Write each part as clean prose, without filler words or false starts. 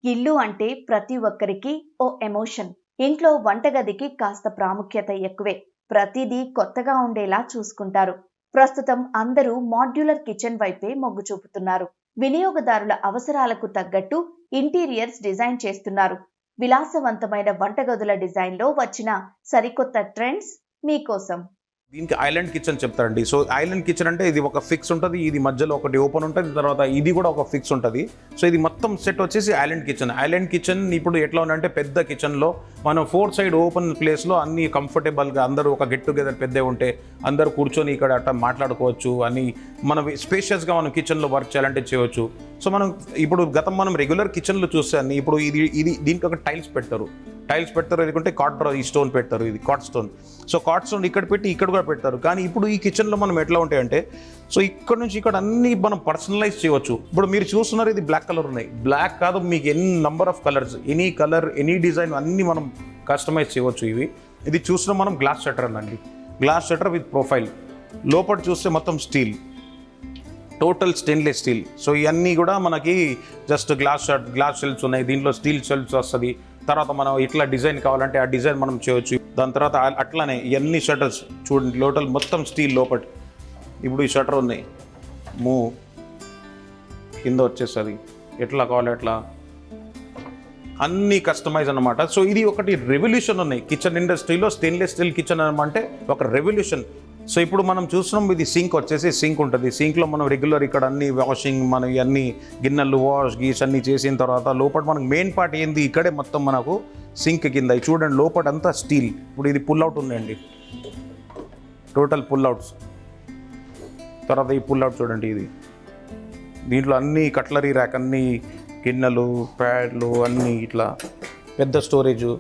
ఇల్లు అంటే ప్రతి ఒక్కరికి ఓ ఎమోషన్. ఇంట్లో వంటగదికి కాస్త ప్రాముఖ్యత ఎక్కువే. ప్రతిదీ కొత్తగా ఉండేలా చూసుకుంటారు. ప్రస్తుతం అందరూ మాడ్యులర్ కిచెన్ వైపే మొగ్గు చూపుతున్నారు. వినియోగదారుల అవసరాలకు తగ్గట్టు ఇంటీరియర్స్ డిజైన్ చేస్తున్నారు. విలాసవంతమైన వంటగదుల డిజైన్లో వచ్చిన సరికొత్త ట్రెండ్స్ మీకోసం. దీనికి ఐలాండ్ కిచెన్ చెప్తారండి. సో ఐలాండ్ కిచెన్ అంటే ఇది ఒక ఫిక్స్ ఉంటుంది, ఇది మధ్యలో ఒకటి ఓపెన్ ఉంటుంది, తర్వాత ఇది కూడా ఒక ఫిక్స్ ఉంటుంది. సో ఇది మొత్తం సెట్ వచ్చేసి ఐలాండ్ కిచెన్. ఐలాండ్ కిచెన్ ఇప్పుడు ఎట్లా ఉందంటే పెద్ద కిచెన్లో మనం 4 సైడ్ ఓపెన్ ప్లేస్లో అన్ని కంఫర్టబుల్గా అందరూ ఒక గెట్ టుగెదర్ పెద్ద ఉంటే అందరూ కూర్చొని ఇక్కడ అట్లా మాట్లాడుకోవచ్చు అని మనం స్పేషియస్గా మనం కిచెన్లో వర్క్ చేయాలంటే చేయవచ్చు. సో ఇప్పుడు మనం రెగ్యులర్ కిచెన్లో చూస్తే అన్ని ఇప్పుడు ఇది దీనికి ఒక టైల్స్ పెడతారు ఎందుకంటే ఈ స్టోన్ పెడతారు, ఇది కాట్ స్టోన్. సో కాట్ స్టోన్ ఇక్కడ పెట్టి ఇక్కడ కూడా పెడతారు. కానీ ఇప్పుడు ఈ కిచెన్లో మనం ఎట్లా ఉంటాయంటే సో ఇక్కడ నుంచి ఇక్కడ అన్ని మనం పర్సనలైజ్ చేయవచ్చు. ఇప్పుడు మీరు చూస్తున్నారు ఇది బ్లాక్ కలర్ ఉన్నాయి, బ్లాక్ కాదు మీకు ఎన్ని number of colours, any colour any design అన్నీ మనం కస్టమైజ్ చేయవచ్చు. ఇది చూసిన మనం గ్లాస్ షట్టర్ అండి, గ్లాస్ షట్టర్ విత్ ప్రొఫైల్. లోపల చూస్తే మొత్తం steel, total stainless steel. So ఇవన్నీ కూడా మనకి జస్ట్ గ్లాస్ షెల్ఫ్స్ ఉన్నాయి, దీంట్లో స్టీల్ షెల్ఫ్స్ వస్తుంది. తర్వాత మనం ఇట్లా డిజైన్ కావాలంటే ఆ డిజైన్ మనం చేయవచ్చు. దాని తర్వాత అట్లానే ఇవన్నీ షట్టర్స్ చూడండి, టోటల్ మొత్తం స్టీల్ లోపల. ఇప్పుడు ఈ షట్టర్ ఉన్నాయి, కింద వచ్చేస్తుంది, ఎట్లా కావాలి అట్లా అన్నీ కస్టమైజ్ అన్నమాట. సో ఇది ఒకటి రెవల్యూషన్ ఉన్నాయి కిచెన్ ఇండస్ట్రీలో. స్టెయిన్లెస్ స్టీల్ కిచెన్ అంటే ఒక రెవల్యూషన్. సో ఇప్పుడు మనం చూస్తున్నాం ఇది సింక్ వచ్చేసి సింక్ ఉంటుంది. సింక్లో మనం రెగ్యులర్ ఇక్కడ అన్ని వాషింగ్ మనం ఇవన్నీ గిన్నెలు గీస్ అన్నీ చేసిన తర్వాత లోపల మనకు మెయిన్ పార్ట్ ఏంది ఇక్కడే మొత్తం మనకు సింక్ కింద చూడండి లోపల అంతా స్టీల్. ఇప్పుడు ఇది పుల్ అవుట్ ఉందండి, టోటల్ పుల్ అవుట్స్. తర్వాత ఈ పుల్ అవుట్ చూడండి, ఇది దీంట్లో అన్ని కట్లరీ ర్యాక్, అన్ని గిన్నెలు ప్యాడ్లు అన్నీ ఇట్లా పెద్ద స్టోరేజు.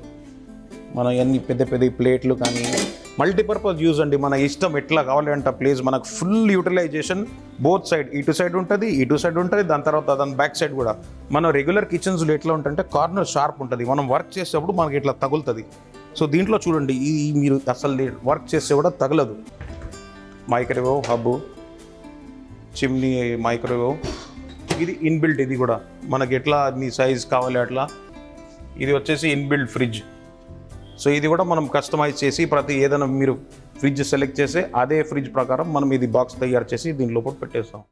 మనం అన్ని పెద్ద ప్లేట్లు కానీ మల్టీపర్పస్ యూజ్ అండి. మన ఇష్టం ఎట్లా కావాలంటే ప్లేస్ మనకు ఫుల్ యూటిలైజేషన్. బోత్ సైడ్ ఇటు సైడ్ ఉంటుంది, దాని తర్వాత దాని బ్యాక్ సైడ్ కూడా. మన రెగ్యులర్ కిచెన్స్లో ఎట్లా ఉంటుందంటే కార్నర్ షార్ప్ ఉంటుంది, మనం వర్క్ చేసేటప్పుడు మనకి ఇట్లా తగులుతుంది. సో దీంట్లో చూడండి మీరు అసలు వర్క్ చేస్తే కూడా తగలదు. మైక్రోవేవ్ హబ్, చిమ్నీ మైక్రోవేవ్, ఇది ఇన్బిల్ట్. ఇది కూడా మనకి ఎట్లా మీ సైజ్ కావాలి అట్లా. ఇది వచ్చేసి ఇన్బిల్ట్ ఫ్రిడ్జ్. సో ఇది కూడా మనం కస్టమైజ్ చేసి ఏదైనా మీరు ఫ్రిడ్జ్ సెలెక్ట్ చేస్తే అదే ఫ్రిడ్జ్ ప్రకారం మనం ఇది బాక్స్ తయారు చేసి దీని లోపల పెట్టేస్తాం.